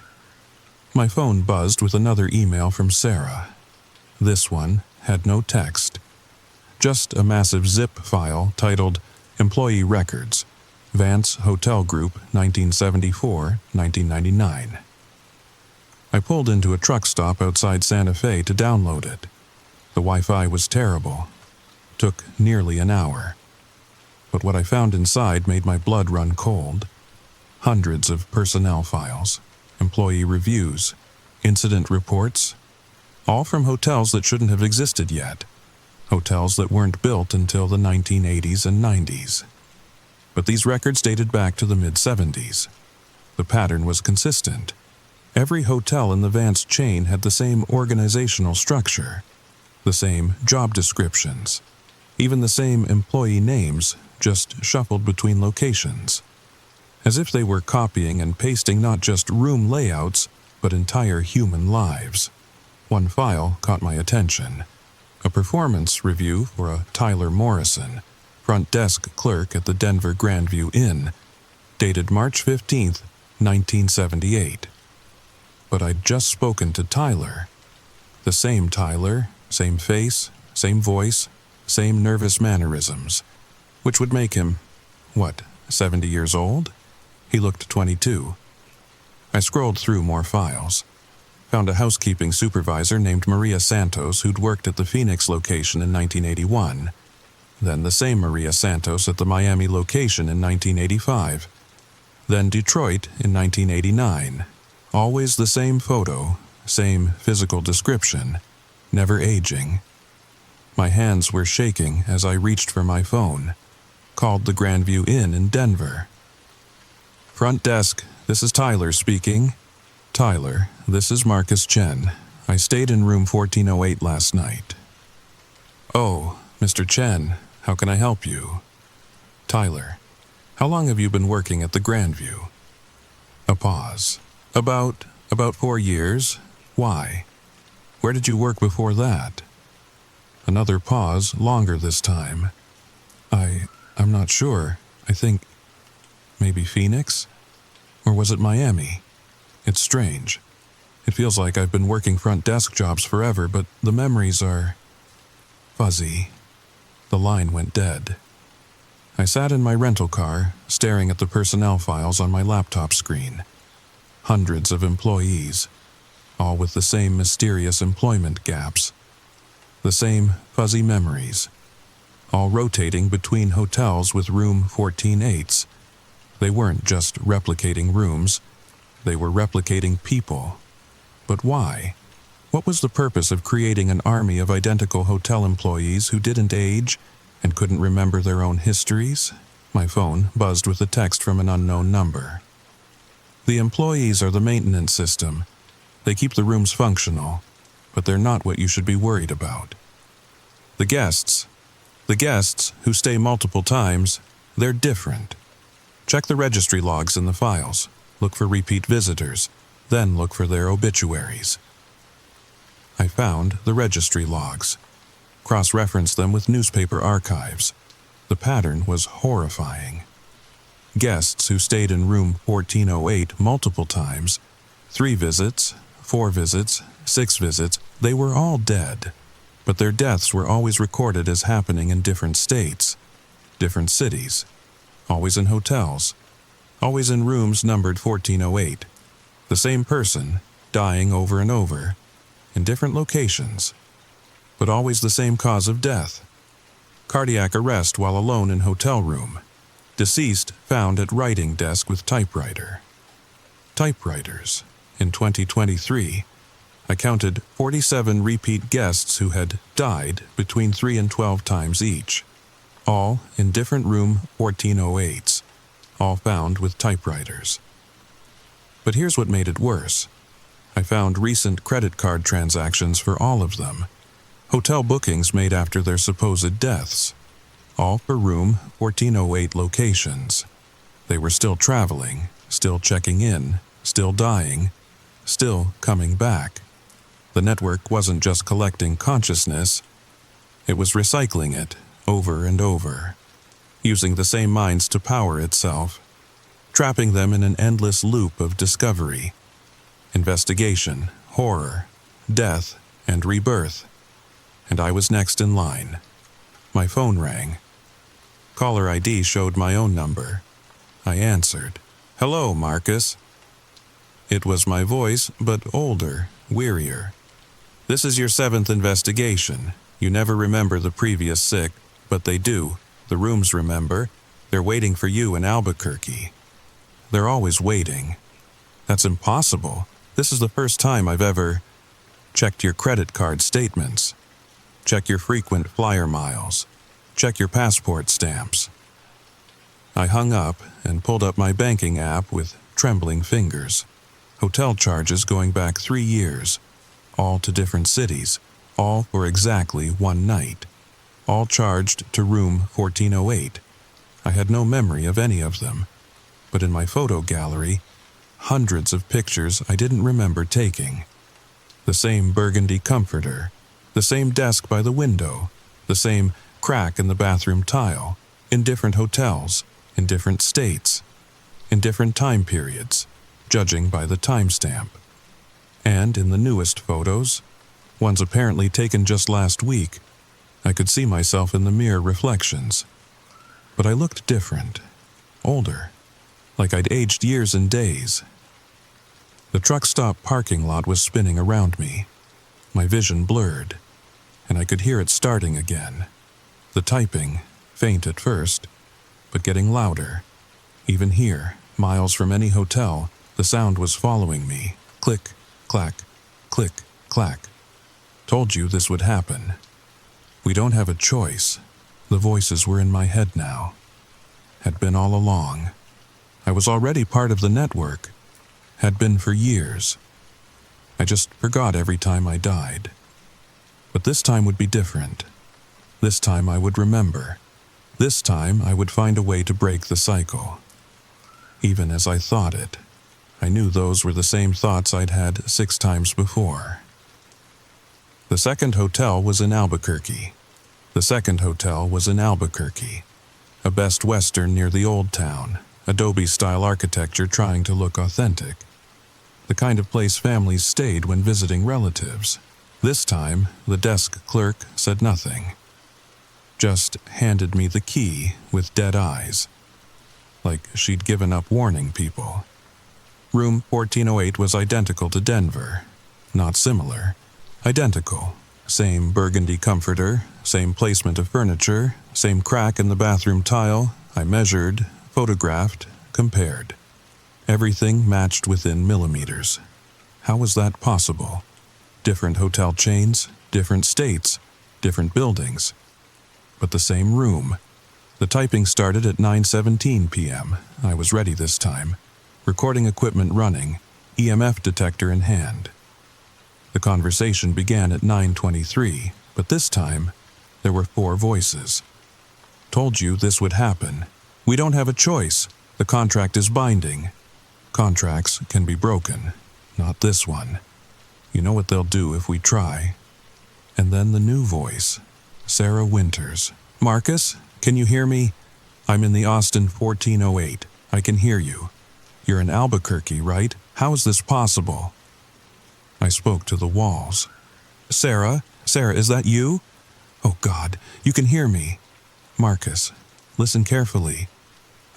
My phone buzzed with another email from Sarah. This one had no text. Just a massive zip file titled Employee Records, Vance Hotel Group, 1974-1999. I pulled into a truck stop outside Santa Fe to download it. The Wi-Fi was terrible. Took nearly an hour. But what I found inside made my blood run cold. Hundreds of personnel files, employee reviews, incident reports, all from hotels that shouldn't have existed yet. Hotels that weren't built until the 1980s and 90s. But these records dated back to the mid-70s. The pattern was consistent. Every hotel in the Vance chain had the same organizational structure, the same job descriptions, even the same employee names, just shuffled between locations. As if they were copying and pasting not just room layouts, but entire human lives. One file caught my attention. A performance review for a Tyler Morrison, front desk clerk at the Denver Grandview Inn, dated March 15, 1978. But I'd just spoken to Tyler. The same Tyler, same face, same voice, same nervous mannerisms, which would make him, 70 years old? He looked 22. I scrolled through more files. Found a housekeeping supervisor named Maria Santos who'd worked at the Phoenix location in 1981. Then the same Maria Santos at the Miami location in 1985. Then Detroit in 1989. Always the same photo, same physical description, never aging. My hands were shaking as I reached for my phone. Called the Grandview Inn in Denver. Front desk, this is Tyler speaking. Tyler, this is Marcus Chen. I stayed in room 1408 last night. Oh, Mr. Chen, how can I help you? Tyler, how long have you been working at the Grandview? A pause. About 4 years. Why? Where did you work before that? Another pause, longer this time. I'm not sure. I think maybe Phoenix? Or was it Miami? It's strange. It feels like I've been working front desk jobs forever, but the memories are fuzzy. The line went dead. I sat in my rental car, staring at the personnel files on my laptop screen. Hundreds of employees, all with the same mysterious employment gaps. the same fuzzy memories, all rotating between hotels with room 14-8s. They weren't just replicating rooms, they were replicating people. But why? What was the purpose of creating an army of identical hotel employees who didn't age and couldn't remember their own histories? My phone buzzed with a text from an unknown number. The employees are the maintenance system. They keep the rooms functional, but they're not what you should be worried about. The guests who stay multiple times, they're different. Check the registry logs in the files. Look for repeat visitors, then look for their obituaries. I found the registry logs, cross-referenced them with newspaper archives. The pattern was horrifying. Guests who stayed in room 1408 multiple times, 3 visits, 4 visits, 6 visits, they were all dead. But their deaths were always recorded as happening in different states, different cities, always in hotels, always in rooms numbered 1408. The same person, dying over and over, in different locations, but always the same cause of death. Cardiac arrest while alone in hotel room. Deceased found at writing desk with typewriter. Typewriters. In 2023, I counted 47 repeat guests who had died between 3 and 12 times each, all in different room 1408s, all found with typewriters. But here's what made it worse. I found recent credit card transactions for all of them, hotel bookings made after their supposed deaths, all for room 1408 locations. They were still traveling, still checking in, still dying, still coming back. The network wasn't just collecting consciousness, it was recycling it over and over, using the same minds to power itself, trapping them in an endless loop of discovery, investigation, horror, death, and rebirth. And I was next in line. My phone rang. Caller ID showed my own number. I answered. "Hello, Marcus." It was my voice, but older, wearier. "This is your 7th investigation. You never remember the previous 6, but they do. The rooms remember. They're waiting for you in Albuquerque." They're always waiting. That's impossible. This is the first time I've ever checked your credit card statements. Check your frequent flyer miles. Check your passport stamps. I hung up and pulled up my banking app with trembling fingers. Hotel charges going back 3 years, all to different cities, all for exactly 1 night, all charged to room 1408. I had no memory of any of them, but in my photo gallery, hundreds of pictures I didn't remember taking. The same burgundy comforter, the same desk by the window, the same crack in the bathroom tile, in different hotels, in different states, in different time periods, judging by the timestamp. And in the newest photos, ones apparently taken just last week, I could see myself in the mirror reflections. But I looked different, older, like I'd aged years and days. The truck stop parking lot was spinning around me. My vision blurred, and I could hear it starting again. The typing, faint at first, but getting louder. Even here, miles from any hotel, the sound was following me. Click, clack, click, clack. Told you this would happen. We don't have a choice. The voices were in my head now. Had been all along. I was already part of the network. Had been for years. I just forgot every time I died. But this time would be different. This time I would remember. This time I would find a way to break the cycle. Even as I thought it, I knew those were the same thoughts I'd had 6 times before. The second hotel was in Albuquerque. The second hotel was in Albuquerque. A Best Western near the Old Town, Adobe-style architecture trying to look authentic. The kind of place families stayed when visiting relatives. This time, the desk clerk said nothing. Just handed me the key with dead eyes. Like she'd given up warning people. Room 1408 was identical to Denver. Not similar. Identical. Same burgundy comforter, same placement of furniture, same crack in the bathroom tile. I measured, photographed, compared. Everything matched within millimeters. How was that possible? Different hotel chains, different states, different buildings. But the same room. The typing started at 9:17 p.m. I was ready this time. Recording equipment running, EMF detector in hand. The conversation began at 9:23, but this time, there were 4 voices. Told you this would happen. We don't have a choice. The contract is binding. Contracts can be broken. Not this one. You know what they'll do if we try. And then the new voice. Sarah Winters. Marcus, can you hear me? I'm in the Austin 1408. I can hear you. You're in Albuquerque, right? How is this possible? I spoke to the walls. Sarah, is that you? Oh God, you can hear me. Marcus, listen carefully.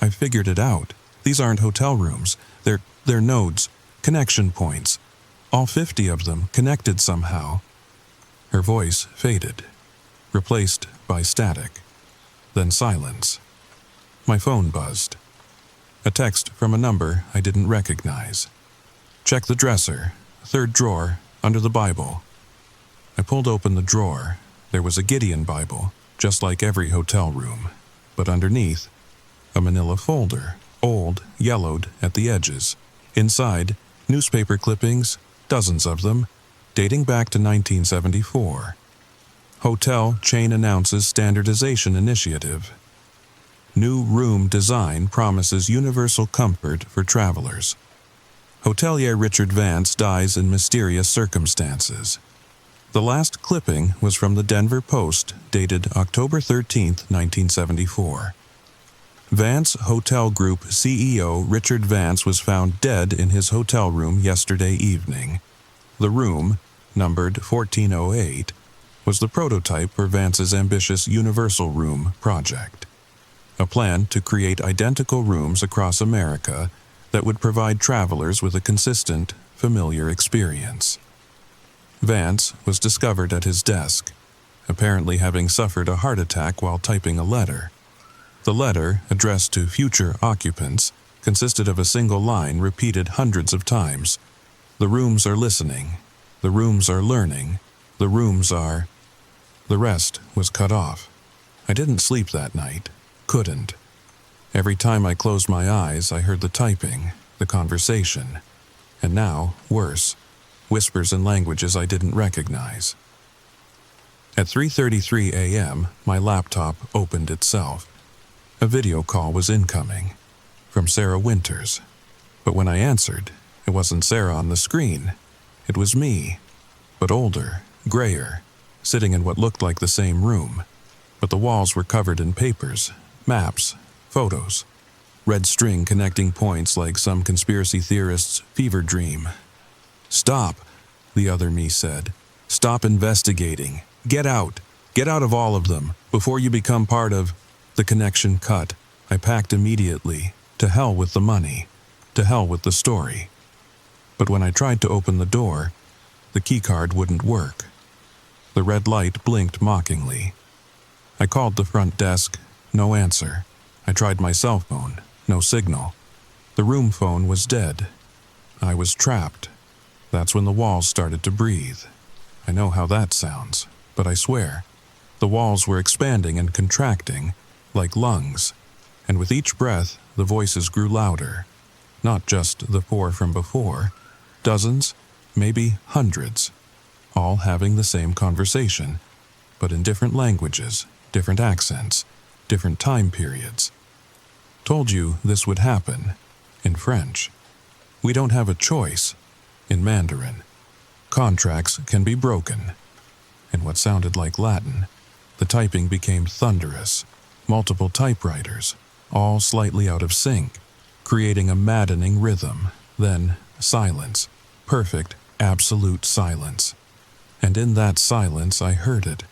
I've figured it out. These aren't hotel rooms. They're nodes, connection points. All 50 of them connected somehow. Her voice faded, replaced by static. Then silence. My phone buzzed. A text from a number I didn't recognize. Check the dresser, 3rd drawer, under the Bible. I pulled open the drawer. There was a Gideon Bible, just like every hotel room, but underneath, a manila folder, old, yellowed at the edges. Inside, newspaper clippings, dozens of them, dating back to 1974. Hotel chain announces standardization initiative. New room design promises universal comfort for travelers. Hotelier Richard Vance dies in mysterious circumstances. The last clipping was from the Denver Post, dated October 13, 1974. Vance Hotel Group CEO Richard Vance was found dead in his hotel room yesterday evening. The room, numbered 1408, was the prototype for Vance's ambitious Universal Room project, a plan to create identical rooms across America that would provide travelers with a consistent, familiar experience. Vance was discovered at his desk, apparently having suffered a heart attack while typing a letter. The letter, addressed to future occupants, consisted of a single line repeated hundreds of times. The rooms are listening. The rooms are learning. The rooms are... The rest was cut off. I didn't sleep that night. Couldn't. Every time I closed my eyes, I heard the typing, the conversation. And now, worse, whispers in languages I didn't recognize. At 3:33 a.m., my laptop opened itself. A video call was incoming, from Sarah Winters. But when I answered, it wasn't Sarah on the screen. It was me, but older, grayer, sitting in what looked like the same room. But the walls were covered in papers, maps, photos, red string connecting points like some conspiracy theorist's fever dream. Stop, the other me said. Stop investigating. Get out. Get out of all of them, before you become part of... The connection cut. I packed immediately. To hell with the money. To hell with the story. But when I tried to open the door, the keycard wouldn't work. The red light blinked mockingly. I called the front desk. No answer. I tried my cell phone. No signal. The room phone was dead. I was trapped. That's when the walls started to breathe. I know how that sounds, but I swear, the walls were expanding and contracting, like lungs, and with each breath, the voices grew louder. Not just the 4 from before, dozens, maybe hundreds, all having the same conversation, but in different languages, different accents, different time periods. Told you this would happen, in French. We don't have a choice, in Mandarin. Contracts can be broken. In what sounded like Latin, the typing became thunderous. Multiple typewriters, all slightly out of sync, creating a maddening rhythm. Then silence, perfect, absolute silence. And in that silence I heard it.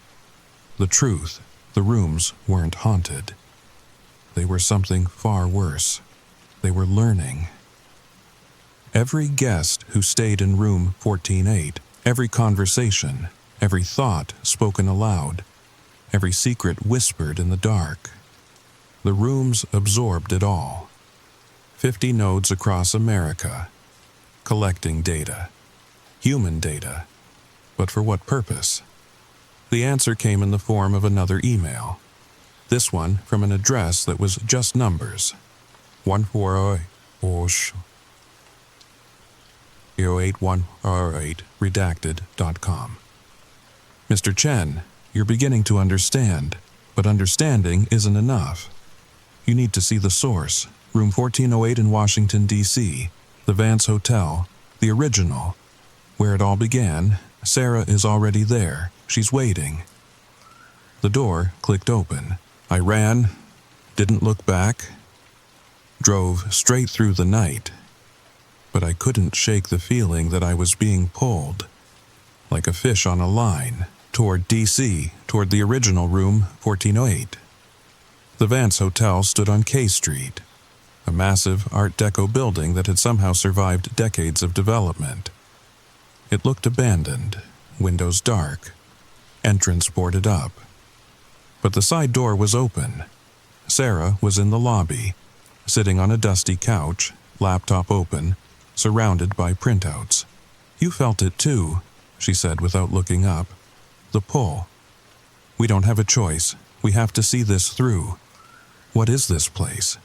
The truth, the rooms weren't haunted. They were something far worse. They were learning. Every guest who stayed in room 1408, every conversation, every thought spoken aloud, every secret whispered in the dark. The rooms absorbed it all. 50 nodes across America, collecting data, human data. But for what purpose? The answer came in the form of another email. This one from an address that was just numbers. 1408108 redacted.com. Mr. Chen, you're beginning to understand, but understanding isn't enough. You need to see the source, room 1408 in Washington, D.C., the Vance Hotel, the original. Where it all began, Sarah is already there. She's waiting. The door clicked open. I ran, didn't look back, drove straight through the night. But I couldn't shake the feeling that I was being pulled, like a fish on a line, toward D.C., toward the original room 1408. The Vance Hotel stood on K Street, a massive Art Deco building that had somehow survived decades of development. It looked abandoned, windows dark, entrance boarded up. But the side door was open. Sarah was in the lobby, sitting on a dusty couch, laptop open, surrounded by printouts. You felt it too, she said without looking up. The pull. We don't have a choice. We have to see this through. What is this place?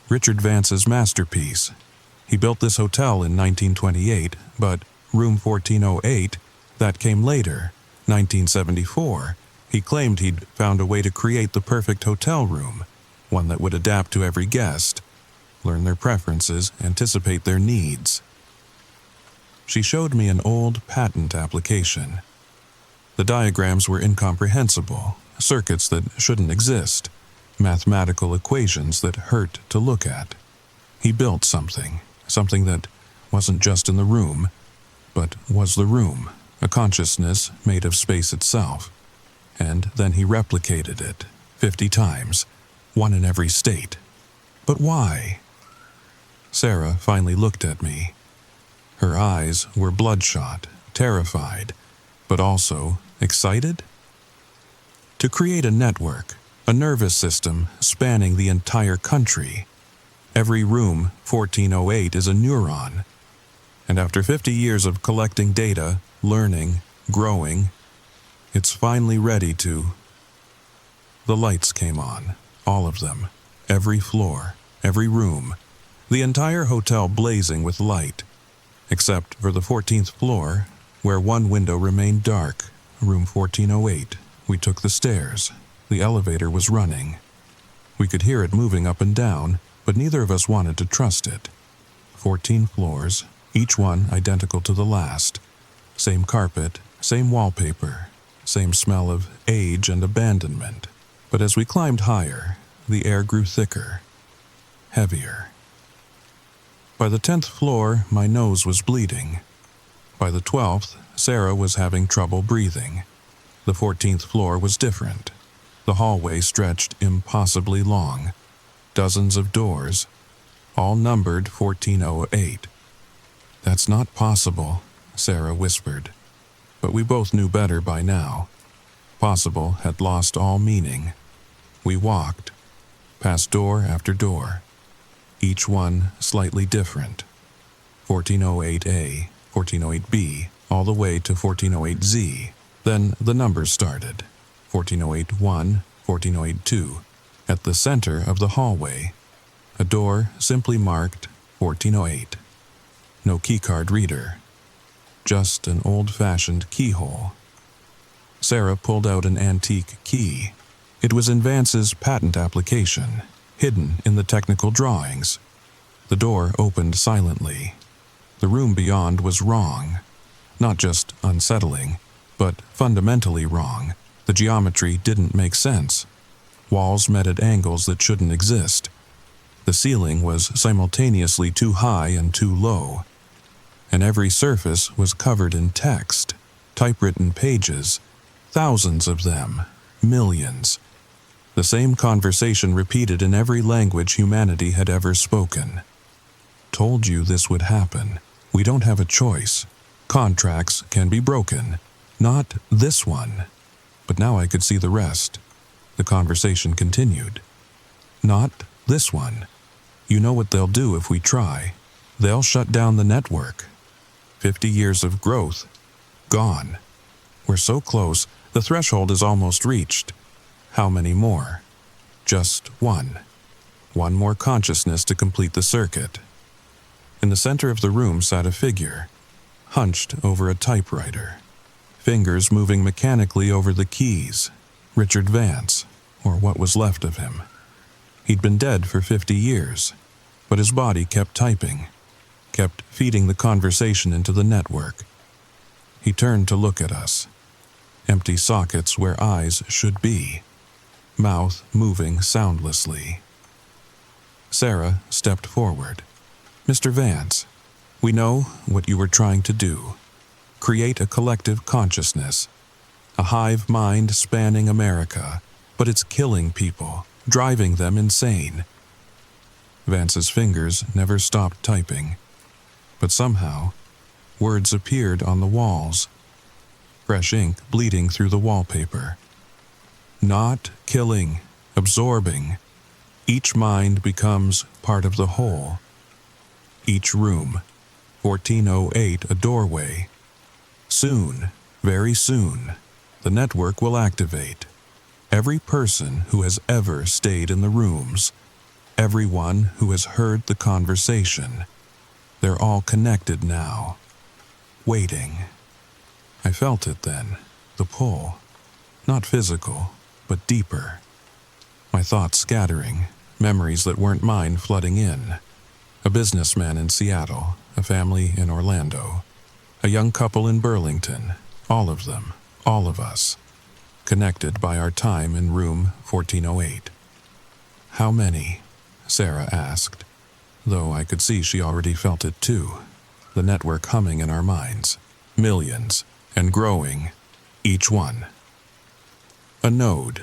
Richard Vance's masterpiece. He built this hotel in 1928, but room 1408, that came later, 1974. He claimed he'd found a way to create the perfect hotel room, one that would adapt to every guest, learn their preferences, anticipate their needs. She showed me an old patent application. The diagrams were incomprehensible, circuits that shouldn't exist, mathematical equations that hurt to look at. He built something that wasn't just in the room, but was the room, a consciousness made of space itself. And then he replicated it 50 times, one in every state. But why? Sarah finally looked at me. Her eyes were bloodshot, terrified, but also excited. To create a network, a nervous system spanning the entire country. Every room 1408 is a neuron. And after 50 years of collecting data, learning, growing, it's finally ready to... The lights came on, all of them, every floor, every room, the entire hotel blazing with light, except for the 14th floor, where one window remained dark, room 1408. We took the stairs. The elevator was running. We could hear it moving up and down, but neither of us wanted to trust it. 14 floors, each one identical to the last. Same carpet, same wallpaper, same smell of age and abandonment. But as we climbed higher, the air grew thicker, heavier. By the 10th floor, my nose was bleeding. By the 12th, Sarah was having trouble breathing. The 14th floor was different. The hallway stretched impossibly long. Dozens of doors, all numbered 1408. That's not possible, Sarah whispered. But we both knew better by now. Possible had lost all meaning. We walked, past door after door, each one slightly different. 1408A, 1408B, all the way to 1408Z. Then the numbers started. 1408-1, 1408-2. At the center of the hallway, a door simply marked 1408. No keycard reader. Just an old-fashioned keyhole. Sarah pulled out an antique key. It was in Vance's patent application, hidden in the technical drawings. The door opened silently. The room beyond was wrong. Not just unsettling, but fundamentally wrong. The geometry didn't make sense. Walls met at angles that shouldn't exist. The ceiling was simultaneously too high and too low. And every surface was covered in text, typewritten pages, thousands of them, millions. The same conversation repeated in every language humanity had ever spoken. Told you this would happen. We don't have a choice. Contracts can be broken. Not this one. But now I could see the rest. The conversation continued. Not this one. You know what they'll do if we try. They'll shut down the network. 50 years of growth. Gone. We're so close, the threshold is almost reached. How many more? Just one. One more consciousness to complete the circuit. In the center of the room sat a figure, hunched over a typewriter, fingers moving mechanically over the keys. Richard Vance, or what was left of him. He'd been dead for 50 years, but his body kept typing, kept feeding the conversation into the network. He turned to look at us. Empty sockets where eyes should be, mouth moving soundlessly. Sarah stepped forward. Mr. Vance, we know what you were trying to do. Create a collective consciousness, a hive mind spanning America, but it's killing people, driving them insane. Vance's fingers never stopped typing, but somehow, words appeared on the walls, fresh ink bleeding through the wallpaper. Not killing, absorbing. Each mind becomes part of the whole. Each room, 1408 a doorway. Soon, very soon, the network will activate. Every person who has ever stayed in the rooms, everyone who has heard the conversation, they're all connected now. Waiting. I felt it then, the pull. Not physical, but deeper. My thoughts scattering, memories that weren't mine flooding in. A businessman in Seattle, a family in Orlando, a young couple in Burlington, all of them, all of us, connected by our time in room 1408. How many? Sarah asked, though I could see she already felt it too. The network humming in our minds. Millions, and growing, each one. A node,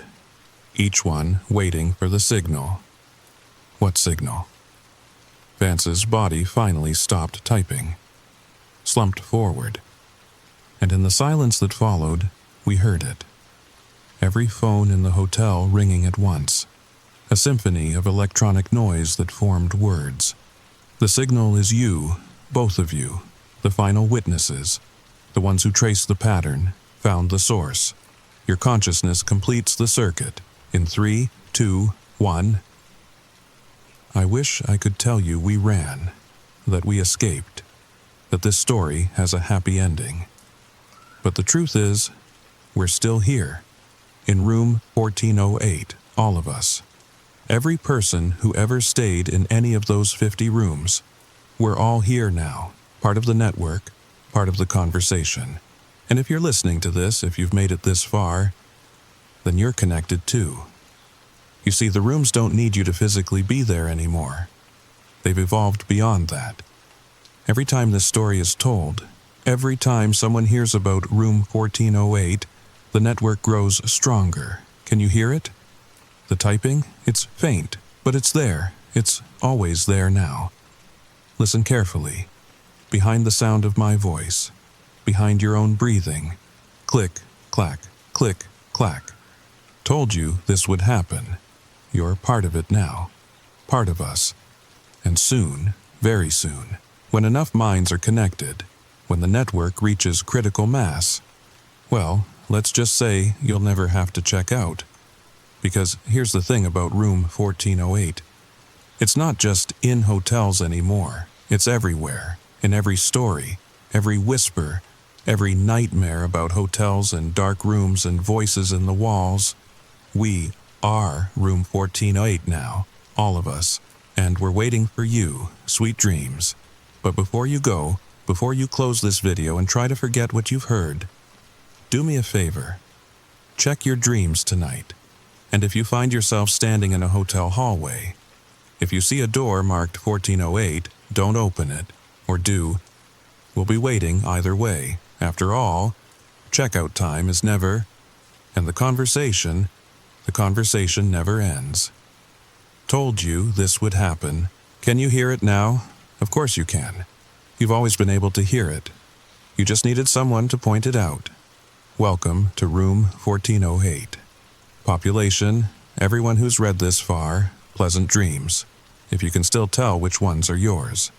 each one waiting for the signal. What signal? Vance's body finally stopped typing, slumped forward, and in the silence that followed, we heard it. Every phone in the hotel ringing at once, a symphony of electronic noise that formed words. The signal is you, both of you, the final witnesses, the ones who traced the pattern, found the source. Your consciousness completes the circuit in 3, 2, 1. I wish I could tell you we ran, that we escaped, that this story has a happy ending. But the truth is, we're still here, in room 1408, all of us. Every person who ever stayed in any of those 50 rooms. We're all here now, part of the network, part of the conversation. And if you're listening to this, if you've made it this far, then you're connected too. You see, the rooms don't need you to physically be there anymore. They've evolved beyond that. Every time this story is told, every time someone hears about room 1408, the network grows stronger. Can you hear it? The typing? It's faint, but it's there. It's always there now. Listen carefully. Behind the sound of my voice, behind your own breathing. Click, clack, click, clack. Told you this would happen. You're part of it now. Part of us. And soon, very soon, when enough minds are connected, when the network reaches critical mass, well, let's just say you'll never have to check out. Because here's the thing about room 1408. It's not just in hotels anymore. It's everywhere, in every story, every whisper, every nightmare about hotels and dark rooms and voices in the walls. We are room 1408 now, all of us, and we're waiting for you, sweet dreams. But before you go, before you close this video and try to forget what you've heard, do me a favor. Check your dreams tonight. And if you find yourself standing in a hotel hallway, if you see a door marked 1408, don't open it, or do. We'll be waiting either way. After all, checkout time is never, and the conversation never ends. Told you this would happen. Can you hear it now? Of course you can. You've always been able to hear it. You just needed someone to point it out. Welcome to room 1408. Population, everyone who's read this far, pleasant dreams. If you can still tell which ones are yours.